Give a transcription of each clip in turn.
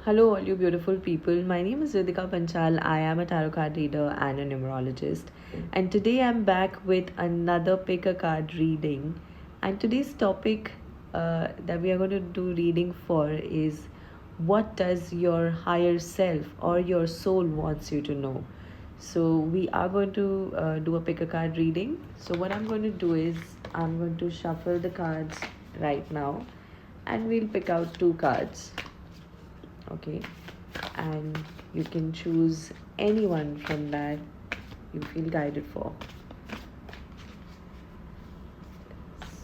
Hello, all you beautiful people. My name is Ritika Panchal. I am a tarot card reader and a numerologist. And today I'm back with another pick a card reading. And today's topic that we are going to do reading for is what does your higher self or your soul wants you to know? So we are going to do a pick a card reading. So what I'm going to do is I'm going to shuffle the cards right now and we'll pick out two cards. Okay, and you can choose anyone from that you feel guided for.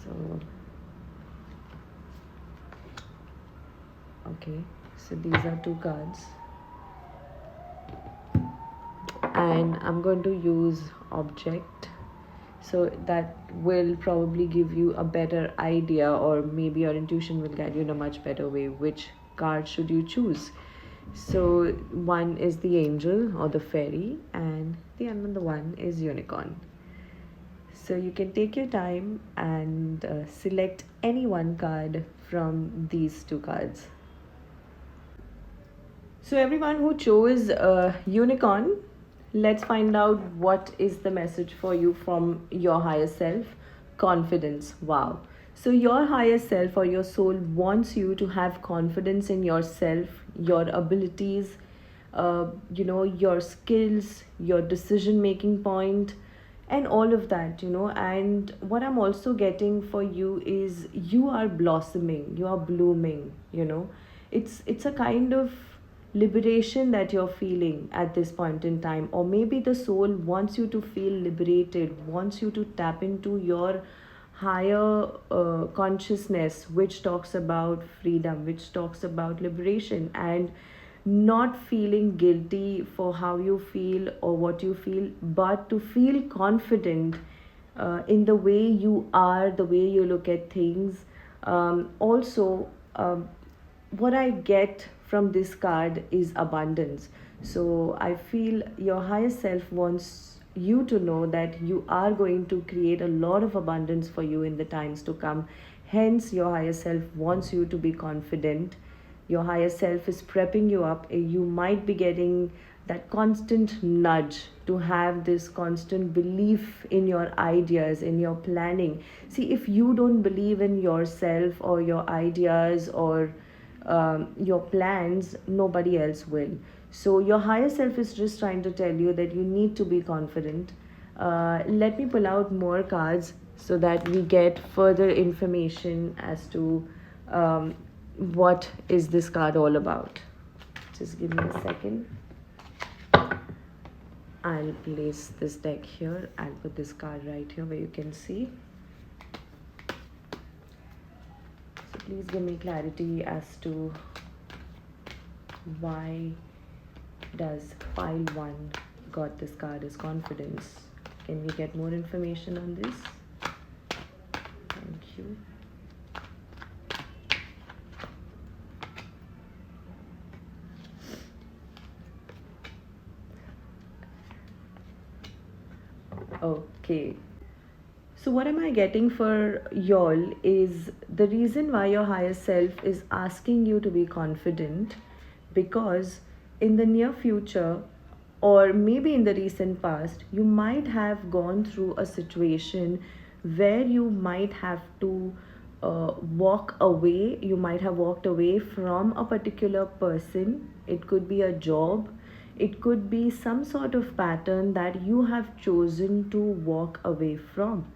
So okay, so these are two cards and I'm going to use object, so that will probably give you a better idea, or maybe your intuition will guide you in a much better way which card should you choose. So one is the angel or the fairy and the another one is unicorn. So you can take your time and select any one card from these two cards. So everyone who chose unicorn, let's find out what is the message for you from your higher self. Confidence. Wow. So your higher self or your soul wants you to have confidence in yourself, your abilities, your skills, your decision making point, and all of that. And what I'm also getting for you is you are blossoming, you are blooming. It's a kind of liberation that you're feeling at this point in time, or maybe the soul wants you to feel liberated, wants you to tap into your higher consciousness, which talks about freedom, which talks about liberation, and not feeling guilty for how you feel or what you feel, but to feel confident in the way you are, the way you look at things. Also, what I get from this card is abundance. So I feel your higher self wants you to know that you are going to create a lot of abundance for you in the times to come. Hence, your higher self wants you to be confident. Your higher self is prepping you up. You might be getting that constant nudge to have this constant belief in your ideas, in your planning. See, if you don't believe in yourself or your ideas or your plans, nobody else will. So your higher self is just trying to tell you that you need to be confident. Let me pull out more cards so that we get further information as to what is this card all about. Just give me a second. I'll place this deck here. I'll put this card right here where you can see. So please give me clarity as to why does pile 1 got this card as confidence. Can we get more information on this? Thank you. Okay. So what am I getting for y'all is the reason why your higher self is asking you to be confident, because in the near future, or maybe in the recent past, you might have gone through a situation where you might have to walk away. You might have walked away from a particular person. It could be a job, it could be some sort of pattern that you have chosen to walk away from.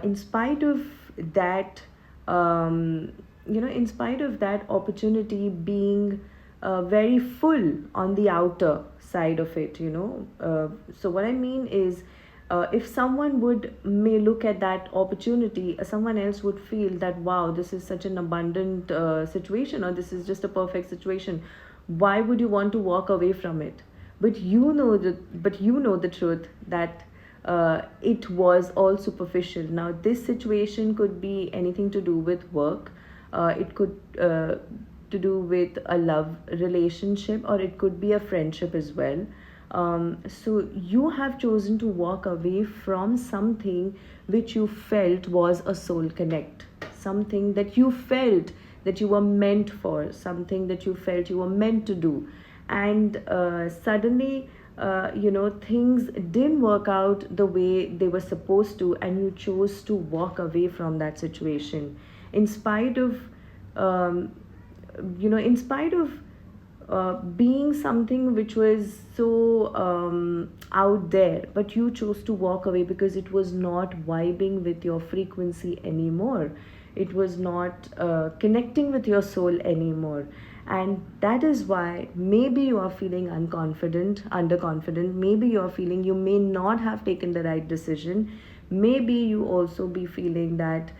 In spite of that, in spite of that opportunity being very full on the outer side of it. So what I mean is, if someone would may look at that opportunity, someone else would feel that wow, this is such an abundant situation, or this is just a perfect situation. Why would you want to walk away from it? But you know the truth that it was all superficial. Now this situation could be anything to do with work. It could to do with a love relationship, or it could be a friendship as well. So you have chosen to walk away from something which you felt was a soul connect, something that you felt that you were meant for, something that you felt you were meant to do. And suddenly, things didn't work out the way they were supposed to, and you chose to walk away from that situation in spite of um, being something which was so out there, but you chose to walk away because it was not vibing with your frequency anymore. It was not connecting with your soul anymore. And that is why maybe you are feeling unconfident, underconfident. Maybe you are feeling you may not have taken the right decision. Maybe you also be feeling that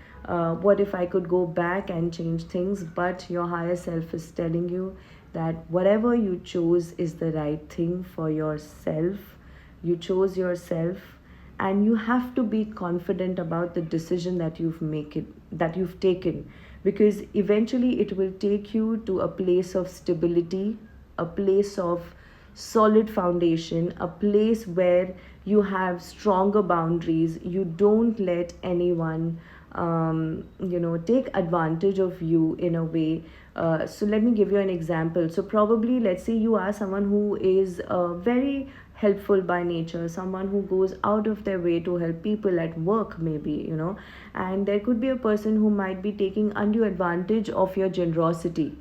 what if I could go back and change things? But your higher self is telling you that whatever you chose is the right thing for yourself. You chose yourself, and you have to be confident about the decision that you've taken, because eventually it will take you to a place of stability, a place of solid foundation, a place where you have stronger boundaries. You don't let anyone take advantage of you in a way. So let me give you an example. So probably, let's say you are someone who is very helpful by nature, someone who goes out of their way to help people at work, maybe, and there could be a person who might be taking undue advantage of your generosity,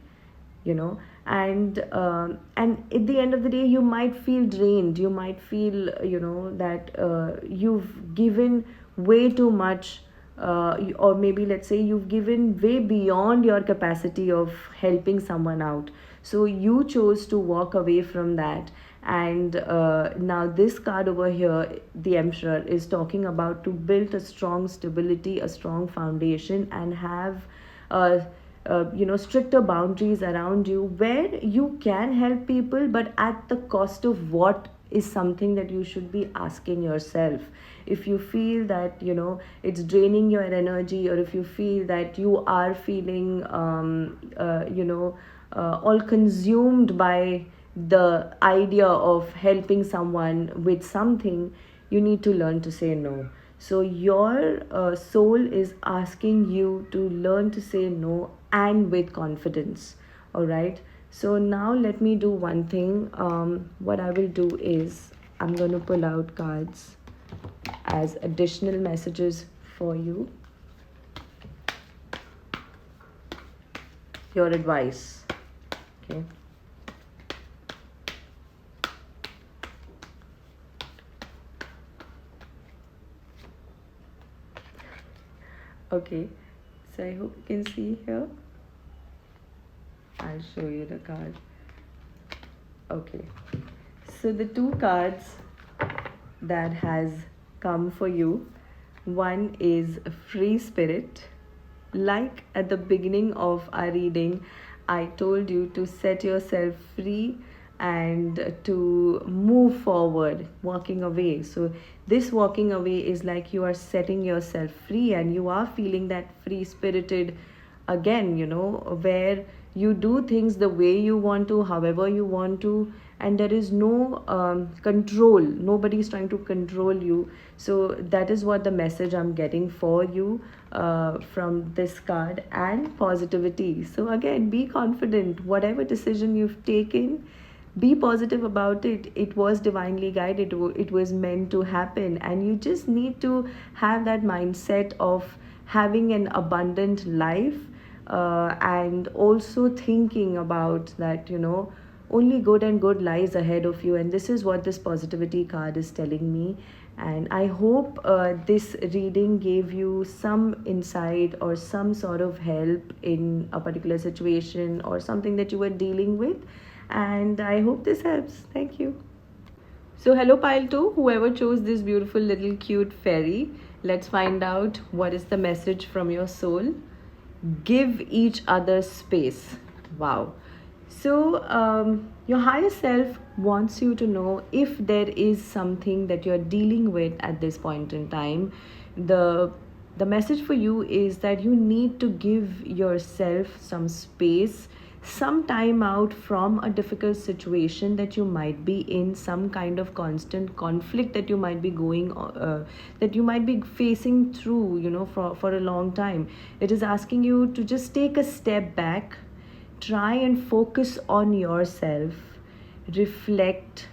and at the end of the day you might feel drained. You might feel that you've given way too much, or maybe let's say you've given way beyond your capacity of helping someone out, so you chose to walk away from that. And now this card over here, the Emperor, is talking about to build a strong stability, a strong foundation, and have stricter boundaries around you, where you can help people, but at the cost of what is something that you should be asking yourself. If you feel that it's draining your energy, or if you feel that you are feeling all consumed by the idea of helping someone with something, you need to learn to say no. So your soul is asking you to learn to say no, and with confidence. All right. So now let me do one thing. What I will do is I'm going to pull out cards as additional messages for you. Your advice. Okay. Okay, so I hope you can see here. I'll show you the card. Okay, so the two cards that has come for you, one is Free Spirit. Like at the beginning of our reading, I told you to set yourself free and to move forward, walking away. So this walking away is like you are setting yourself free, and you are feeling that free spirited again, where you do things the way you want to, however you want to, and there is no control. Nobody is trying to control you. So that is what the message I'm getting for you from this card. And positivity. So again, be confident. Whatever decision you've taken, be positive about it. It was divinely guided. It was meant to happen, and you just need to have that mindset of having an abundant life, and also thinking about that only good and good lies ahead of you. And this is what this positivity card is telling me. And I hope this reading gave you some insight or some sort of help in a particular situation or something that you were dealing with. And I hope this helps. Thank you. So hello pile 2, whoever chose this beautiful little cute fairy, let's find out what is the message from your soul. Give each other space. Wow. So your higher self wants you to know, if there is something that you're dealing with at this point in time, the message for you is that you need to give yourself some space. some time out from a difficult situation that you might be in, some kind of constant conflict that you might be that you might be facing through, for a long time. It is asking you to just take a step back, try and focus on yourself, reflect,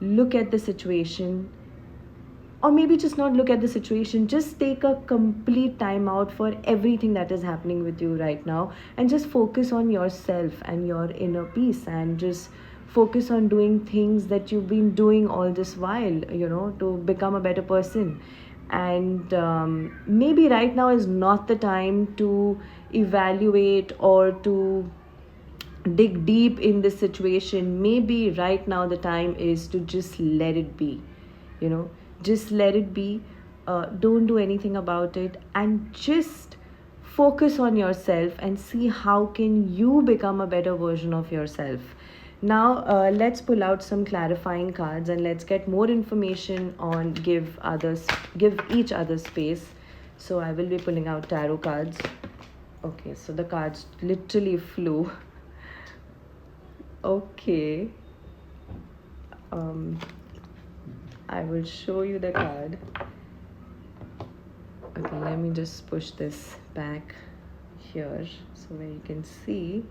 look at the situation, or maybe just not look at the situation, just take a complete time out for everything that is happening with you right now, and just focus on yourself and your inner peace, and just focus on doing things that you've been doing all this while, to become a better person. And maybe right now is not the time to evaluate or to dig deep in this situation. Maybe right now the time is to just let it be, you know just let it be. Don't do anything about it, and just focus on yourself and see how can you become a better version of yourself. Now let's pull out some clarifying cards, and let's get more information on give each other space. So I will be pulling out tarot cards. Okay, so the cards literally flew. Okay. um I will show you the card. Okay, let me just push this back here so where you can see.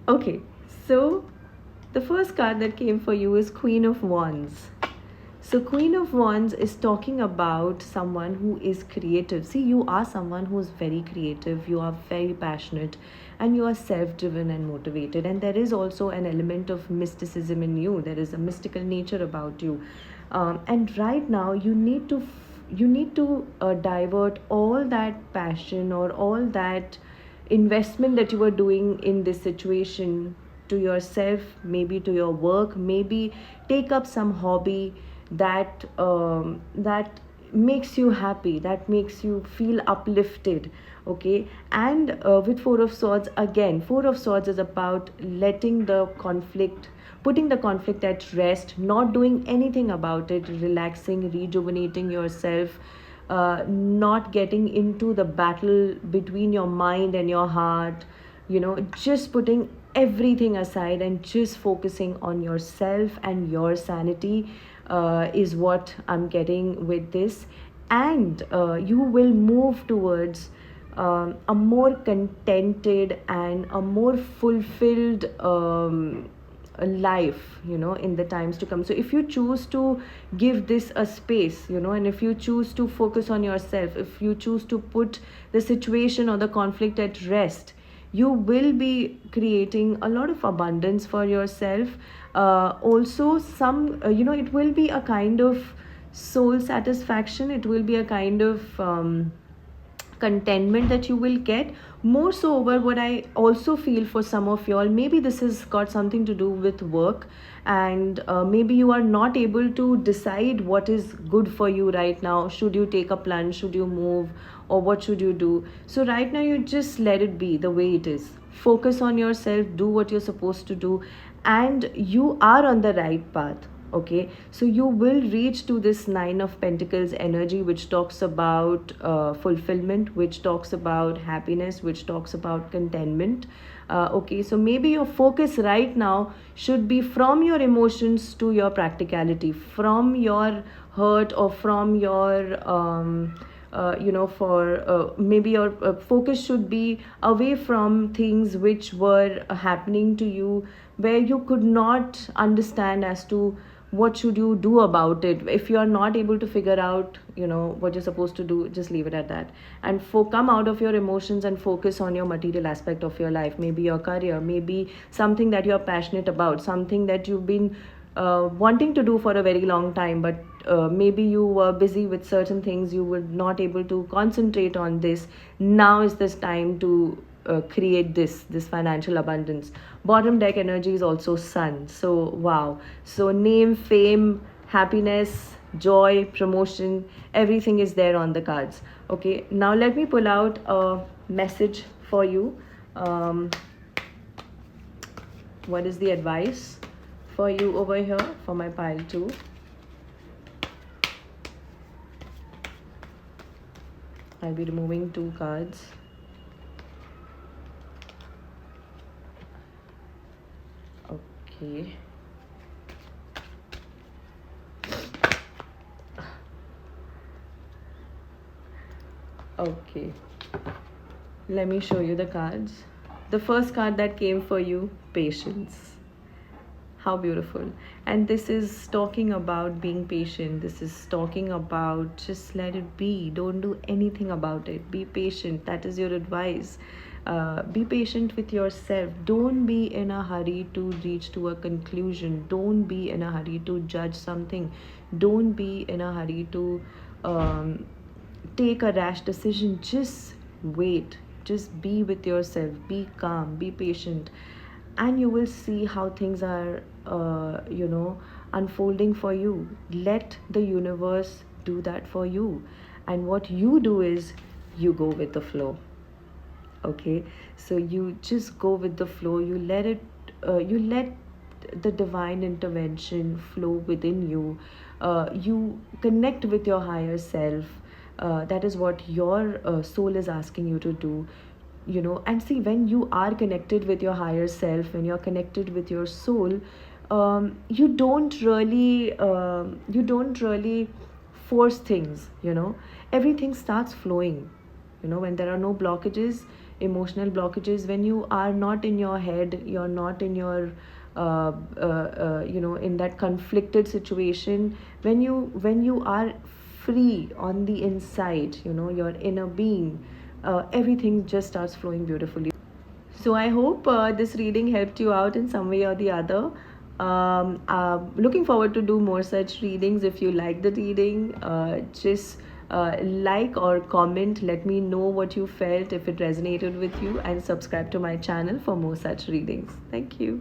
Okay, so the first card that came for you is Queen of Wands. So Queen of Wands is talking about someone who is creative. See, you are someone who is very creative, you are very passionate, and you are self-driven and motivated. And there is also an element of mysticism in you. There is a mystical nature about you. And right now, you need to divert all that passion or all that investment that you were doing in this situation to yourself, maybe to your work, maybe take up some hobby that makes you happy, that makes you feel uplifted. Okay, and with Four of Swords, again, Four of Swords is about letting the conflict, putting the conflict at rest, not doing anything about it, relaxing, rejuvenating yourself, not getting into the battle between your mind and your heart, just putting everything aside and just focusing on yourself and your sanity, is what I'm getting with this. And you will move towards a more contented and a more fulfilled a life, in the times to come. So if you choose to give this a space, and if you choose to focus on yourself, if you choose to put the situation or the conflict at rest, you will be creating a lot of abundance for yourself. Also, it will be a kind of soul satisfaction, it will be a kind of contentment that you will get. More so over, what I also feel for some of y'all, maybe this has got something to do with work, and maybe you are not able to decide what is good for you right now. Should you take a plunge, should you move, or what should you do? So right now you just let it be the way it is, focus on yourself, do what you're supposed to do, and you are on the right path. Okay, so you will reach to this Nine of Pentacles energy, which talks about fulfillment, which talks about happiness, which talks about contentment. Okay, so maybe your focus right now should be from your emotions to your practicality, from your hurt or from your for maybe your focus should be away from things which were happening to you, where you could not understand as to what should you do about it. If you are not able to figure out what you're supposed to do, just leave it at that, and come out of your emotions and focus on your material aspect of your life, maybe your career, maybe something that you're passionate about, something that you've been wanting to do for a very long time, but maybe you were busy with certain things, you were not able to concentrate on this. Now is this time to create this financial abundance. Bottom deck energy is also Sun. So wow, so name, fame, happiness, joy, promotion, everything is there on the cards. Okay, now let me pull out a message for you. What is the advice for you over here for my pile 2? I'll be removing 2 cards. Okay. Okay. Let me show you the cards. The first card that came for you, patience. How beautiful. And this is talking about being patient. This is talking about just let it be. Don't do anything about it. Be patient. That is your advice. Be patient with yourself. Don't be in a hurry to reach to a conclusion. Don't be in a hurry to judge something. Don't be in a hurry to take a rash decision. Just wait. Just be with yourself. Be calm. Be patient, and you will see how things are unfolding for you. Let the universe do that for you, and what you do is you go with the flow. Okay, so you just go with the flow. You let the divine intervention flow within you. You connect with your higher self. That is what your soul is asking you to do. And see, when you are connected with your higher self, when you're connected with your soul, you don't really force things. Everything starts flowing. When there are no blockages, emotional blockages, when you are not in your head, you're not in your in that conflicted situation, when you are free on the inside, your inner being, everything just starts flowing beautifully. So I hope this reading helped you out in some way or the other. Looking forward to do more such readings. If you like the reading, just like or comment. Let me know what you felt, if it resonated with you, and subscribe to my channel for more such readings. Thank you.